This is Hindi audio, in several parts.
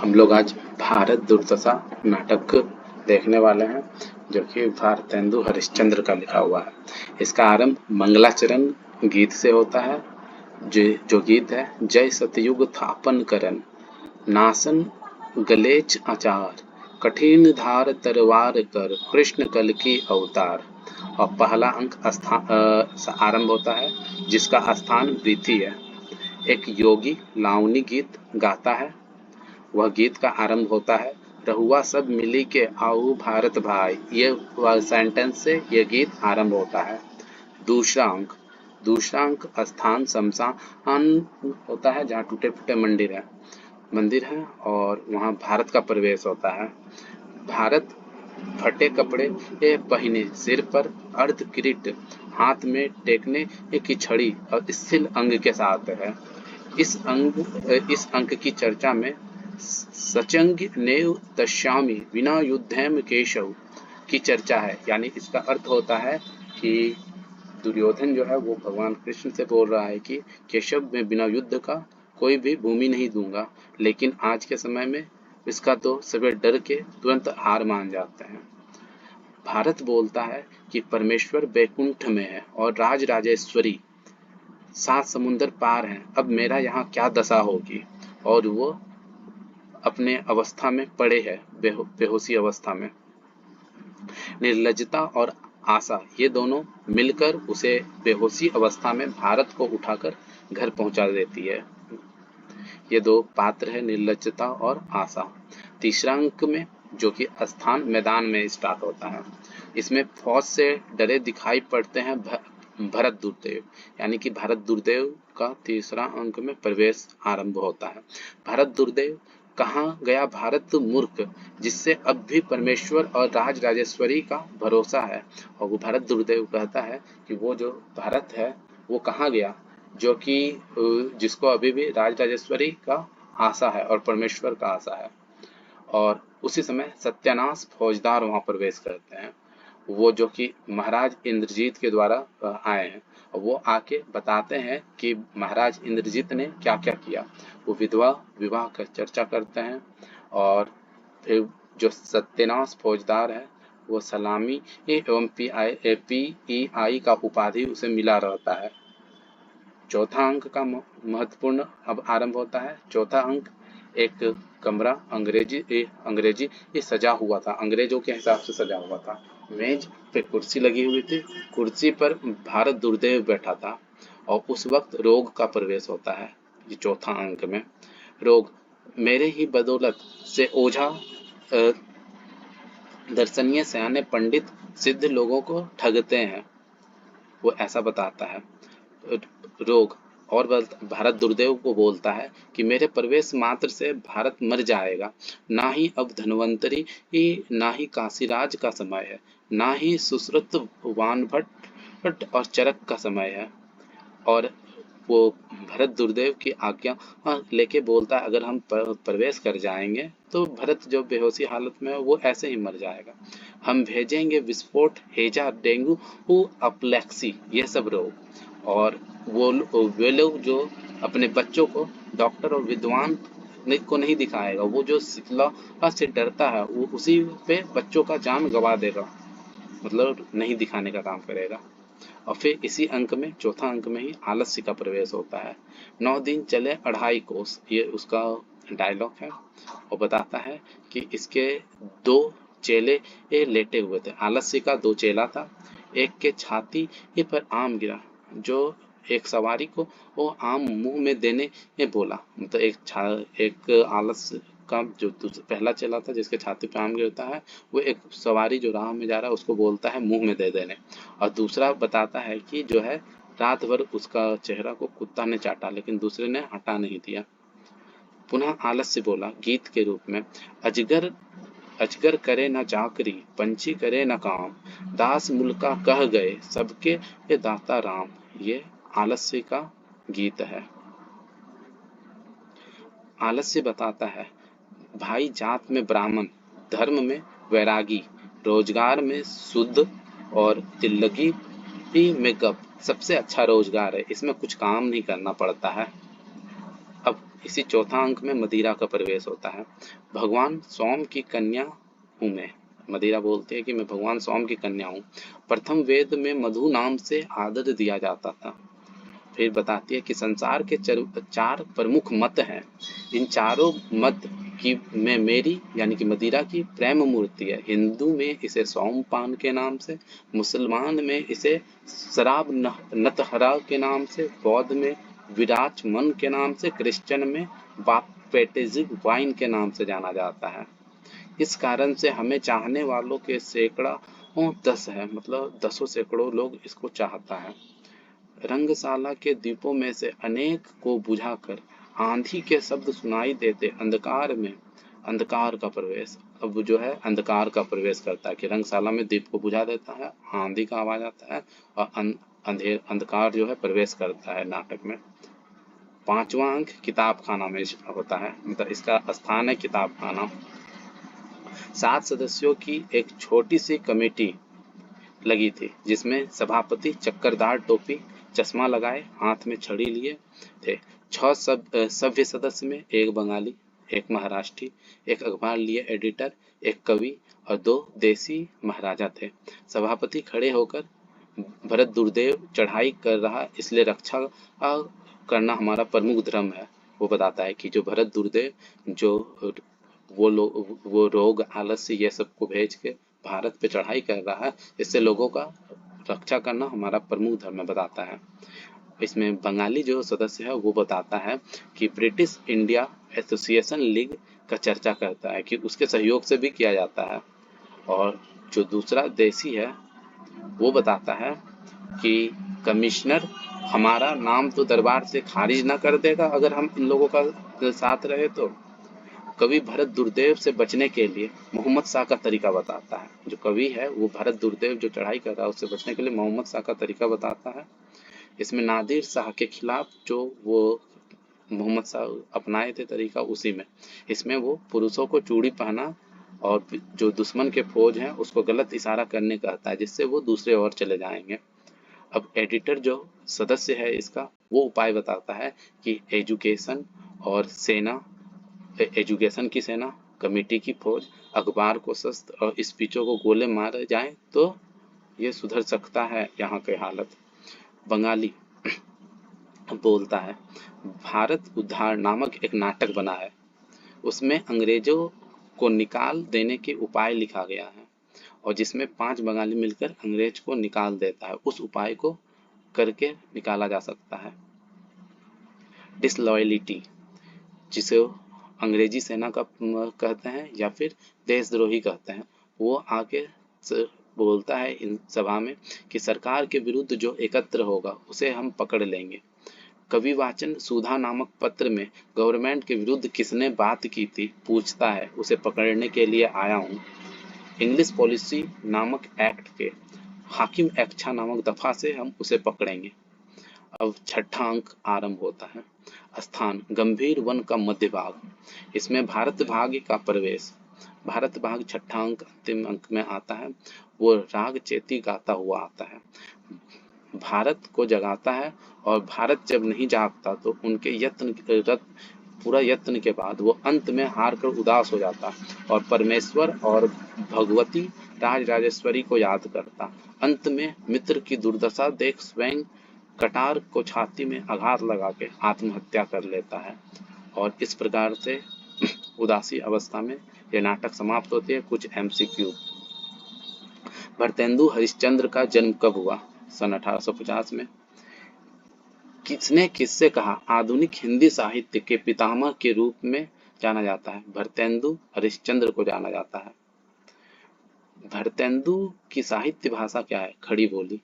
हम लोग आज भारत दुर्दशा नाटक देखने वाले हैं, जो कि भारतेंदु हरिश्चंद्र का लिखा हुआ है। इसका आरंभ मंगलाचरण गीत से होता है, जो गीत है, जय सतयुग थापन करन, नासन गलेच आचार, कठिन धार तरवार कर, कृष्ण कल की अवतार। और पहला अंक आरंभ होता है, जिसका स्थान वृथि है। एक योगी लावनी गीत गाता है। वह गीत का आरंभ होता है, रहुआ सब मिली के आओ भारत भाई। ये वह सेंटेंस से यह गीत आरंभ होता है। दूसरा अंक स्थान शमशान होता है, जहाँ टूटे फूटे मंदिर है और वहाँ भारत का प्रवेश होता है। भारत फटे कपड़े पहने, सिर पर अर्ध किरीट, हाथ में टेकने की छड़ी और स्थिर अंग के साथ है। इस अंक की चर्चा में सचंग नेव तस्यामि विना युद्धेम केशव की चर्चा है। यानी इसका अर्थ होता है कि दुर्योधन जो है वो भगवान कृष्ण से बोल रहा है कि केशव में बिना युद्ध का कोई भी भूमि नहीं दूंगा, लेकिन आज के समय में इसका तो सभी डर के तुरंत हार मान जाते हैं। भारत बोलता है कि परमेश्वर बैकुंठ में है और राज राजेश्वरी 7 समुंदर पार हैं, अब मेरा यहाँ क्या दशा होगी। और वो अपने अवस्था में पड़े है, बेहोशी अवस्था में। निर्लज्जता और आशा ये दोनों मिलकर उसे बेहोशी अवस्था में भारत को उठाकर घर पहुंचा देती है। ये दो पात्र है, निर्लज्जता और आशा। तीसरा अंक में, जो कि स्थान मैदान में स्टार्ट होता है, इसमें फौज से डरे दिखाई पड़ते हैं भरत दुर्देव। यानी कि भारत दुर्देव का तीसरा अंक में प्रवेश आरंभ होता है। भारत दुर्देव कहाँ गया भारत मूर्ख, जिससे अब भी परमेश्वर और राज राजेश्वरी का भरोसा है। और वो भारत दुर्देव कहता है कि वो जो भारत है वो कहाँ गया, जो कि जिसको अभी भी राज राजेश्वरी का आशा है और परमेश्वर का आशा है। और उसी समय सत्यानाश फौजदार वहां प्रवेश करते हैं, वो जो कि महाराज इंद्रजीत के द्वारा आए हैं। वो आके बताते हैं कि महाराज इंद्रजीत ने क्या क्या किया। वो विधवा विवाह का चर्चा करते हैं और फिर जो सत्यानाश फौजदार है वो सलामी एवं PEI का उपाधि उसे मिला रहता है। चौथा अंक का महत्वपूर्ण अब आरंभ होता है। चौथा अंक, एक कमरा अंग्रेजी सजा हुआ था, अंग्रेजों के हिसाब से सजा हुआ था। मेज पे कुर्सी लगी हुई थी, कुर्सी पर भारत दुर्देव बैठा था और उस वक्त रोग का प्रवेश होता है। ये चौथा अंक में, रोग मेरे ही बदौलत से ओझा दर्शनीय सयाने पंडित सिद्ध लोगों को ठगते हैं, वो ऐसा बताता है। रोग और भारत दुर्देव को बोलता है कि मेरे प्रवेश मात्र से भारत मर जाएगा, ना ही अब धन्वंतरी ना ही काशीराज का समय है, ना ही सुश्रुत वानभट्ट और चरक का समय है। और वो भरत दुर्देव की आज्ञा लेके बोलता है, अगर हम प्रवेश कर जाएंगे तो भरत जो बेहोशी हालत में है वो ऐसे ही मर जाएगा। हम भेजेंगे विस्फोट, हैजा, डेंगू, अपलेक्सी, ये सब रोग। और वे लोग जो अपने बच्चों को डॉक्टर और विद्वान को नहीं दिखाएगा, वो जो शीतला से डरता है वो उसी पे बच्चों का जान गंवा देगा, मतलब नहीं दिखाने का काम करेगा। और फिर इसी अंक में, चौथा अंक में ही आलस्य का प्रवेश होता है। 9 दिन चले 2.5 कोस, ये उसका डायलॉग है और बताता है कि इसके 2 चेले लेटे हुए थे। आलस्य का 2 चेला था, एक के छाती पर आम गिरा, जो एक सवारी को वो आम मुंह में देने बोला। मतलब एक आलस्य का जो पहला चेला था जिसके छाती पे आम गिरता है, वो एक सवारी जो राह में जा रहा है उसको बोलता है मुंह में दे देने। और दूसरा बताता है कि जो है रात भर उसका चेहरा को कुत्ता ने चाटा, लेकिन दूसरे ने हटा नहीं दिया। पुनः आलस्य बोला गीत के रूप में, अजगर करे न चाकरी, पंछी करे न काम, दास मुल्का कह गए सबके ये दाता राम। ये आलस्य का गीत है। आलस्य बताता है, भाई जात में ब्राह्मण, धर्म में वैरागी, रोजगार में शुद्ध और तिल्लगी में गप सबसे अच्छा रोजगार है, इसमें कुछ काम नहीं करना पड़ता है। अब इसी चौथा अंक में मदिरा का प्रवेश होता है। भगवान सोम की कन्या हूँ मैं। मदिरा बोलती है कि मैं भगवान सोम की कन्या हूँ। प्रथम वेद में मधु नाम से आदर दिया जाता था। फिर बताती है कि संसार के चार प्रमुख मत हैं। इन चारों मत की में मेरी यानी कि मदिरा की प्रेम मूर्ति है। हिंदू में इसे सोमपान के नाम से, मुसलमान में इसे शराब नतहरा के नाम से, बौद्ध में विराचमन के नाम से, क्रिश्चियन में बाप्टिज्म वाइन के नाम से जाना जाता है। इस कारण से हमें चाहने वालों के सैकड़ों दस है, मतलब दसों सैकड़ों लोग इसको चाहता है। रंगशाला के दीपों में से अनेक को बुझाकर आंधी के शब्द सुनाई देते, अंधकार में अंधकार का प्रवेश। अब जो है अंधकार का प्रवेश करता है कि रंगशाला में दीप को बुझा देता है, आंधी का आवाज आता है और अंधकार जो है प्रवेश करता है नाटक में। पांचवा अंक किताब खाना में होता है, मतलब इसका स्थान है किताब खाना। 7 सदस्यों की एक छोटी सी कमेटी लगी थी, जिसमें सभापति चक्करदार टोपी, चश्मा लगाए, हाथ में छड़ी लिए थे। 6 सभ्य सदस्य में एक बंगाली, एक महाराष्ट्री, एक अखबार लिए एडिटर, एक कवि और 2 देसी महाराजा थे। सभापति खड़े होकर, भरत दुर्देव चढ़ाई कर रहा, इसलिए रक्षा करना हमारा प्रमुख धर्म है। वो बताता है कि जो भरत दुर्देव जो वो रोग आलस्य ये सबको भेज के भारत पे चढ़ाई कर रहा है, इससे लोगों का रक्षा करना हमारा प्रमुख धर्म बताता है। इसमें बंगाली जो सदस्य है वो बताता है कि ब्रिटिश इंडिया एसोसिएशन लीग का चर्चा करता है कि उसके सहयोग से भी किया जाता है। और जो दूसरा देसी है वो बताता है कि कमिश्नर हमारा नाम तो दरबार से खारिज ना कर देगा अगर हम इन लोगों का साथ रहे तो। कवि भरत दुर्देव से बचने के लिए मोहम्मद शाह का तरीका बताता है। जो कवि है वो भरत दुर्देव जो चढ़ाई कर रहा है उससे बचने के लिए मोहम्मद शाह का तरीका बताता है। इसमें नादिर शाह के खिलाफ जो वो मोहम्मद शाह अपनाए थे तरीका उसी में, इसमें वो पुरुषों को चूड़ी पहना और जो दुश्मन के फौज हैं उसको गलत इशारा करने कहता है, जिससे वो दूसरे ओर चले जाएंगे। अब एडिटर जो सदस्य है इसका वो उपाय बताता है कि एजुकेशन और सेना, एजुकेशन की सेना, कमेटी की फौज, अखबार को शस्त्र और स्पीचों को गोले मारे जाएं तो ये सुधर सकता है यहाँ की हालत। बंगाली बोलता है, भारत उद्धार नामक एक नाटक बना है, उसमें अंग्रेजों को निकाल देने के उपाय लिखा गया है और जिसमें 5 बंगाली मिलकर अंग्रेज को निकाल देता है। उस उपाय को करके निकाला जा सकता है। डिसलॉयलिटी, जिसे अंग्रेजी सेना का कहते हैं या फिर देशद्रोही कहते हैं, वो आके बोलता है इन सभा में कि सरकार के विरुद्ध जो एकत्र होगा उसे हम पकड़ लेंगे। कवि वाचन सुधा नामक पत्र में गवर्नमेंट के विरुद्ध किसने बात की थी पूछता है, उसे पकड़ने के लिए आया हूँ। इंग्लिश पॉलिसी नामक एक्ट के हाकिम एक्छा नामक दफा से हम उसे पकड़ेंगे। अब छठा अंक आरंभ होता है। स्थान गंभीर वन का मध्य भाग, इसमें भारत भाग का प्रवेश। भारत भाग छठा अंक अंतिम अंक में आता है। वो राग चेती गाता हुआ आता है, भारत को जगाता है और भारत जब नहीं जागता तो उनके पूरा यत्न के बाद वो अंत में हार कर उदास हो जाता और परमेश्वर और भगवती राजराजेश्वरी को याद करता। अंत में मित्र की दुर्दशा देख स्वयं कटार को छाती में आघात लगा के आत्महत्या कर लेता है। और इस प्रकार से उदासी अवस्था में यह नाटक समाप्त होती है। कुछ MCQ। भरतेंदु हरिश्चंद्र का जन्म कब हुआ? सन 1850 में। किसने किससे कहा आधुनिक हिंदी साहित्य के पितामह के रूप में जाना जाता है? भरतेंदु हरिश्चंद्र को जाना जाता है। भरतेंदु की साहित्य भाषा क्या है? खड़ी बोली।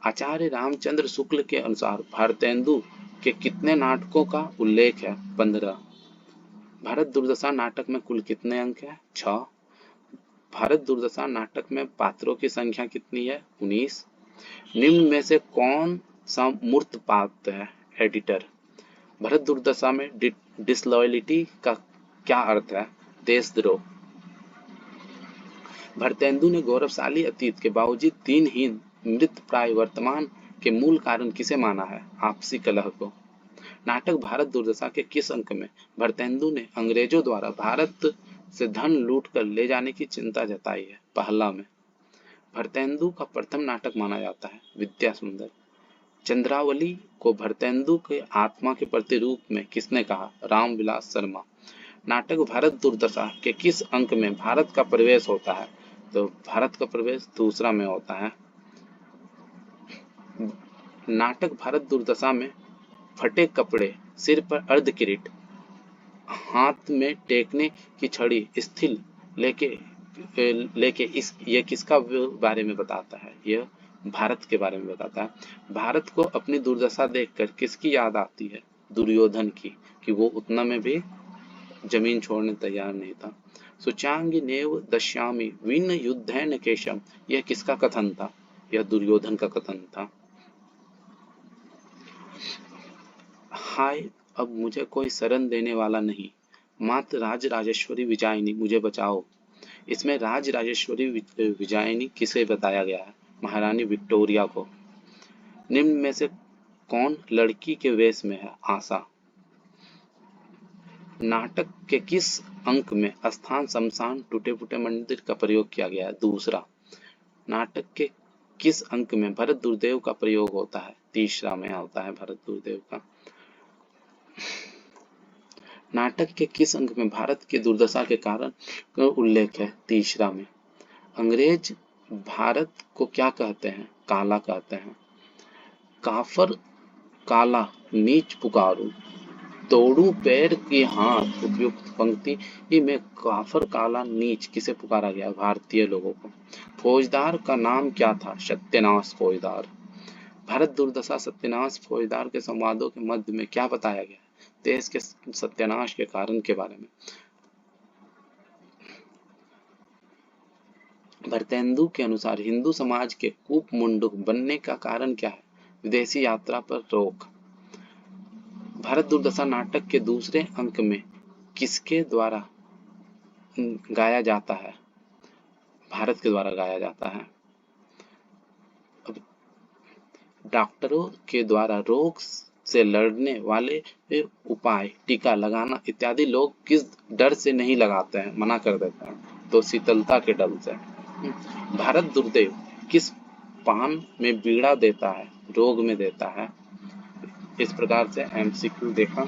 आचार्य रामचंद्र शुक्ल के अनुसार भारतेंदु के कितने नाटकों का उल्लेख है? 15। भारत दुर्दशा नाटक में कुल कितने अंक है? 6। भारत दुर्दशा नाटक में पात्रों की संख्या कितनी है? 19। निम्न में से कौन सा मूर्त पात्र है? एडिटर। भारत दुर्दशा में डिसलॉयलिटी का क्या अर्थ है? देशद्रोह। भरतेंदु ने गौरवशाली अतीत के बावजूद दीनहीन मृत प्राय वर्तमान के मूल कारण किसे माना है? आपसी कलह को। नाटक भारत दुर्दशा के किस अंक में भारतेंदु ने अंग्रेजों द्वारा भारत से धन लूट कर ले जाने की चिंता जताई है? पहला में। भारतेंदु का प्रथम नाटक माना जाता है विद्या सुंदर। चंद्रावली को भारतेंदु के आत्मा के प्रतिरूप में किसने कहा? रामविलास शर्मा। नाटक भारत दुर्दशा के किस अंक में भारत का प्रवेश होता है? तो भारत का प्रवेश दूसरा में होता है। नाटक भारत दुर्दशा में फटे कपड़े, सिर पर अर्ध किरीट, हाथ में टेकने की छड़ी स्थिर लेके ये किसका बारे में बताता है? यह भारत के बारे में बताता है। भारत को अपनी दुर्दशा देखकर किसकी याद आती है? दुर्योधन की, कि वो उतना में भी जमीन छोड़ने तैयार नहीं था। सुचांगिनेव दश्यामि विन युद्धेन केशम, यह किसका कथन था? यह दुर्योधन का कथन था। हाय अब मुझे कोई शरण देने वाला नहीं, मात्र राज राजेश्वरी विजयिनी मुझे बचाओ। इसमें राज राजेश्वरी विजयिनी किसे बताया गया है? महारानी विक्टोरिया को। निम्न में से कौन लड़की के वेश में है? आशा। नाटक के किस अंक में स्थान शमशान टूटे फूटे मंदिर का प्रयोग किया गया है? दूसरा। नाटक के किस अंक में भरत दुर्देव का प्रयोग होता है? तीसरा में होता है भरत दुर्देव का। नाटक के किस अंक में भारत की दुर्दशा के कारण का उल्लेख है? तीसरा में। अंग्रेज भारत को क्या कहते हैं? काला कहते हैं। काफर काला नीच पुकारू, तोड़ू पैर के हाथ, उपयुक्त पंक्ति में काफर काला नीच किसे पुकारा गया? भारतीय लोगों को। फौजदार का नाम क्या था? सत्यनाश फौजदार। भारत दुर्दशा सत्यनाश फौजदार के संवादों के मध्य में क्या बताया गया? देश के सत्यानाश के कारण के बारे में। भारतेंदु के अनुसार हिंदू समाज के कूप मुंडुक बनने का कारण क्या है? विदेशी यात्रा पर रोक। भारत दुर्दशा नाटक के दूसरे अंक में किसके द्वारा गाया जाता है? भारत के द्वारा गाया जाता है। डॉक्टरों के द्वारा रोग से लड़ने वाले उपाय, टीका लगाना इत्यादि लोग किस डर से नहीं लगाते हैं, मना कर देते हैं? तो शीतलता के डर से। भारत दुर्देव किस पान में बीड़ा देता है? रोग में देता है। इस प्रकार से एमसीक्यू देखा।